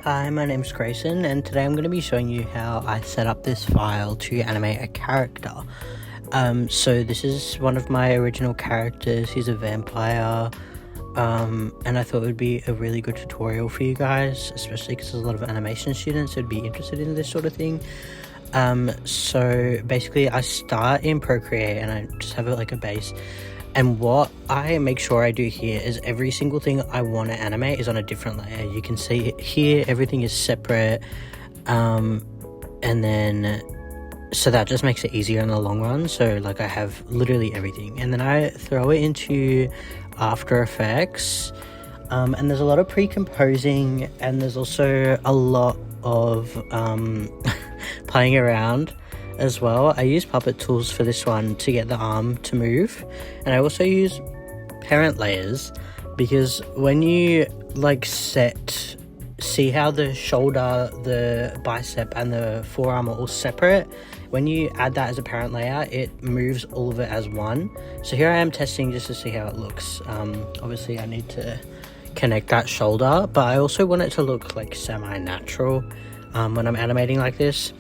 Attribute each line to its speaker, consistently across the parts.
Speaker 1: Hi, my name's Grayson, and today I'm going to be showing you how I set up this file to animate a character. So this is one of my original characters. He's a vampire, and I thought it would be a really good tutorial for you guys, especially because there's a lot of animation students who'd be interested in this sort of thing. So basically I start in Procreate and I just have it like a base. And what I make sure I do here is every single thing I want to animate is on a different layer. You can see here, everything is separate. And then, so that just makes it easier in the long run. So like I have literally everything. And then I throw it into After Effects. And there's a lot of pre-composing, and there's also a lot of playing around as well. I use puppet tools for this one to get the arm to move, and I also use parent layers because when you like see how the shoulder, the bicep and the forearm are all separate, when you add that as a parent layer it moves all of it as one. So here I am testing just to see how it looks. Obviously I need to connect that shoulder, but I also want it to look like semi-natural when I'm animating like this.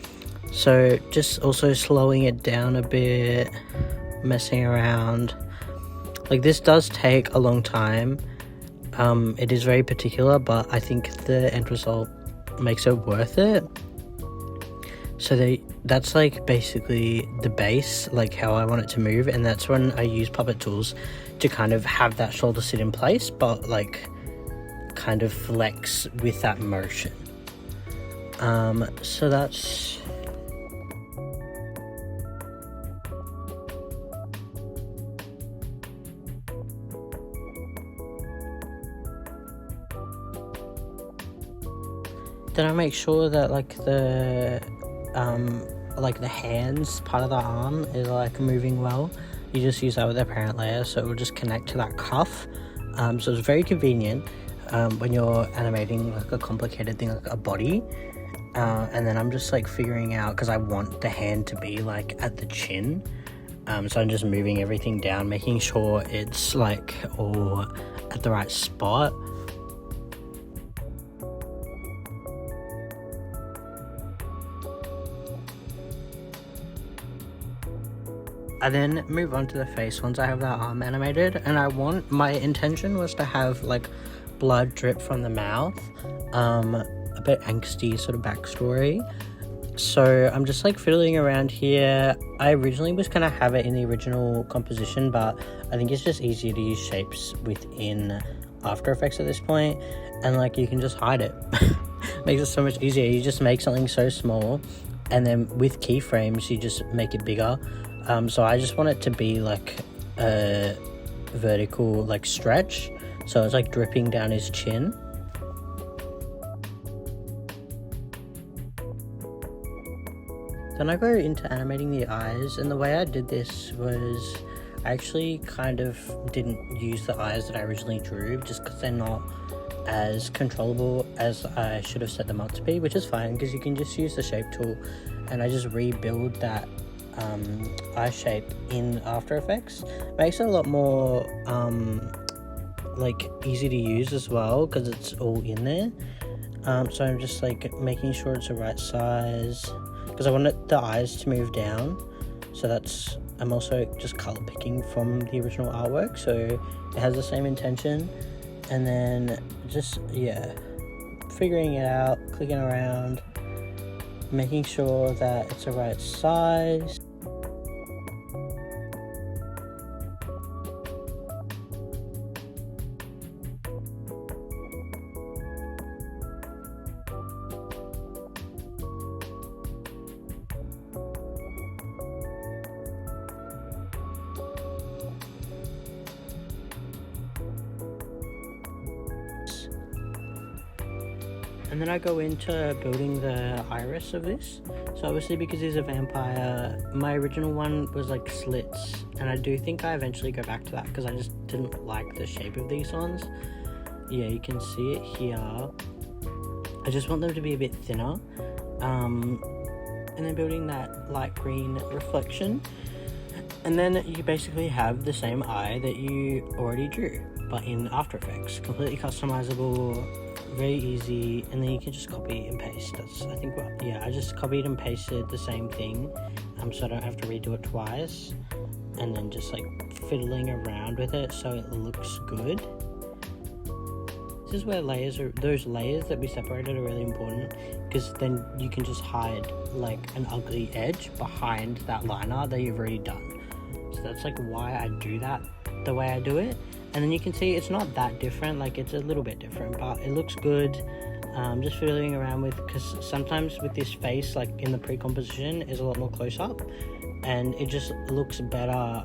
Speaker 1: So just also slowing it down a bit, messing around. Like this does take a long time. It is very particular, but I think the end result makes it worth it. So that's like basically the base, like how I want it to move, and that's when I use puppet tools to kind of have that shoulder sit in place, but like kind of flex with that motion. So that's then I make sure that like the hands part of the arm is like moving well. You just use that with a parent layer, so it will just connect to that cuff. So it's very convenient when you're animating like a complicated thing like a body. And then I'm just like figuring out, because I want the hand to be like at the chin. So I'm just moving everything down, making sure it's like all at the right spot. I then move on to the face once I have that arm animated, and my intention was to have like blood drip from the mouth, a bit angsty sort of backstory. So I'm just like fiddling around here. I originally was gonna have it in the original composition, but I think it's just easier to use shapes within After Effects at this point, and like you can just hide it. Makes it so much easier. You just make something so small, and then with keyframes you just make it bigger. So I just want it to be like a vertical like stretch, so it's like dripping down his chin. Then I go into animating the eyes, and the way I did this was I actually kind of didn't use the eyes that I originally drew, just because they're not as controllable as I should have set them up to be, which is fine because you can just use the shape tool, and I just rebuild that eye shape in After Effects. Makes it a lot more like easy to use as well because it's all in there. So I'm just like making sure it's the right size because I want the eyes to move down. So I'm also just color picking from the original artwork, so it has the same intention. And then just figuring it out, clicking around, making sure that it's the right size. And then I go into building the iris of this. So obviously because he's a vampire, my original one was like slits, and I do think I eventually go back to that because I just didn't like the shape of these ones. Yeah, you can see it here. I just want them to be a bit thinner. And then building that light green reflection. And then you basically have the same eye that you already drew, but in After Effects. Completely customizable, very easy, and then you can just copy and paste. That's, I think, what, yeah, I just copied and pasted the same thing, so I don't have to redo it twice, and then just like fiddling around with it so it looks good. This is where those layers that we separated are really important, because then you can just hide like an ugly edge behind that liner that you've already done. So that's like why I do that the way I do it. And then you can see it's not that different, like it's a little bit different, but it looks good. Just fiddling around with, because sometimes with this face, like in the pre-composition, is a lot more close up, and it just looks better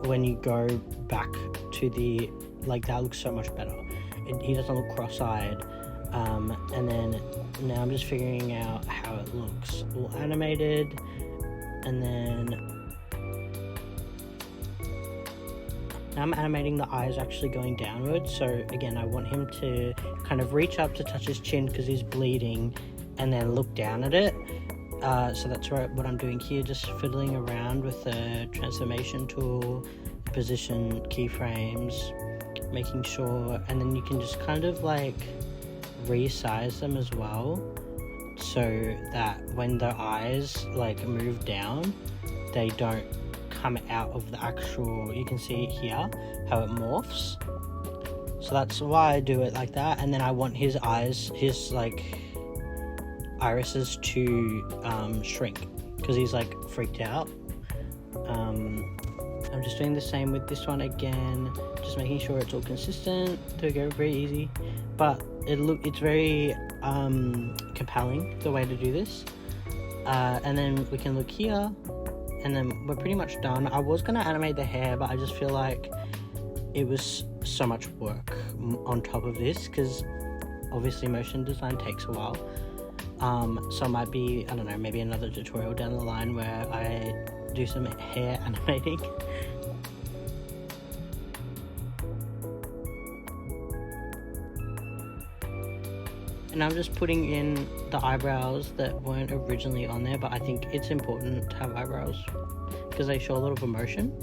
Speaker 1: when you go back to the, like that looks so much better. He doesn't look cross-eyed. And then now I'm just figuring out how it looks all animated, and then now I'm animating the eyes actually going downwards. So again, I want him to kind of reach up to touch his chin because he's bleeding, and then look down at it. So that's what I'm doing here, just fiddling around with the transformation tool, position keyframes, making sure, and then you can just kind of like resize them as well, so that when the eyes like move down, they don't come out of the actual, you can see it here how it morphs. So that's why I do it like that. And then I want his eyes, his like irises to shrink because he's like freaked out. I'm just doing the same with this one again, just making sure it's all consistent. There we go, very easy, but it's very compelling the way to do this. And then we can look here, and then we're pretty much done. I was going to animate the hair, but I just feel like it was so much work on top of this, because obviously motion design takes a while. So it might be, I don't know, maybe another tutorial down the line where I do some hair animating. And I'm just putting in the eyebrows that weren't originally on there, but I think it's important to have eyebrows because they show a lot of emotion.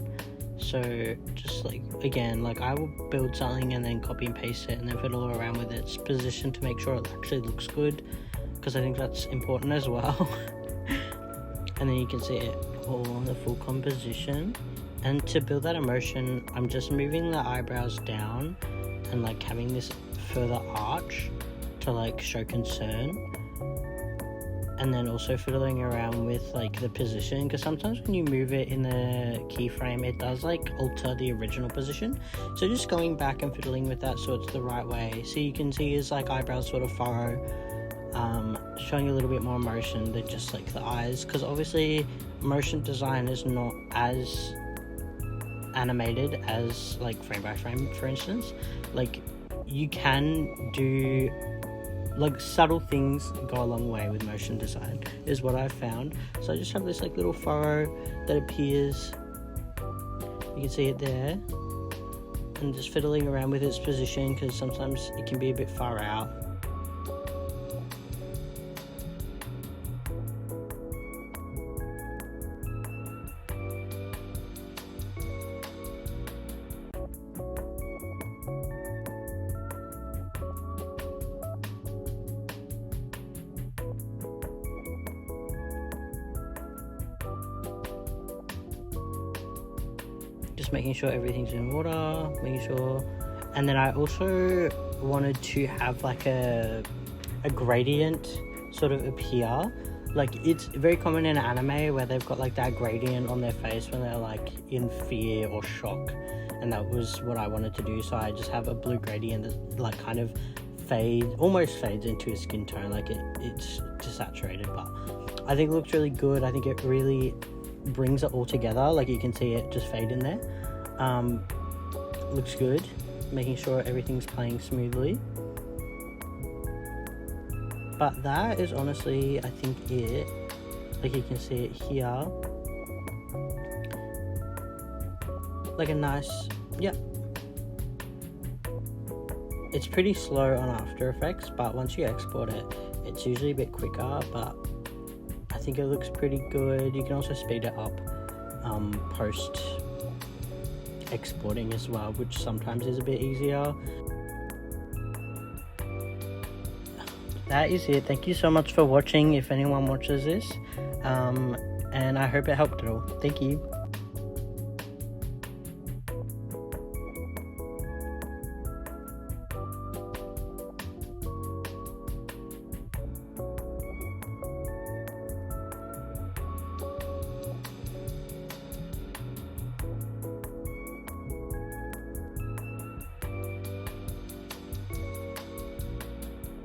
Speaker 1: So just like, again, like I will build something and then copy and paste it and then fiddle around with its position to make sure it actually looks good, because I think that's important as well. And then you can see it all on the full composition. And to build that emotion, I'm just moving the eyebrows down and like having this further arch to like show concern, and then also fiddling around with like the position, because sometimes when you move it in the keyframe it does like alter the original position. So just going back and fiddling with that so it's the right way. So you can see his like eyebrows sort of furrow, showing a little bit more emotion than just like the eyes, because obviously motion design is not as animated as like frame by frame, for instance. Like you can do like subtle things go a long way with motion design, is what I've found. So I just have this like little furrow that appears, you can see it there, and just fiddling around with its position because sometimes it can be a bit far out. Just making sure everything's in order, making sure. And then I also wanted to have like a gradient sort of appear. Like it's very common in anime where they've got like that gradient on their face when they're like in fear or shock, and that was what I wanted to do. So I just have a blue gradient that like kind of almost fades into a skin tone, like it's desaturated, but I think it looks really good. I think it really brings it all together, like you can see it just fade in there. Looks good, making sure everything's playing smoothly. But that is honestly, I think, it. Like you can see it here, like a nice, yeah. It's pretty slow on After Effects, but once you export it, it's usually a bit quicker, but I think it looks pretty good. You can also speed it up post exporting as well, which sometimes is a bit easier. that is it. Thank you so much for watching, if anyone watches this, and I hope it helped at all. Thank you.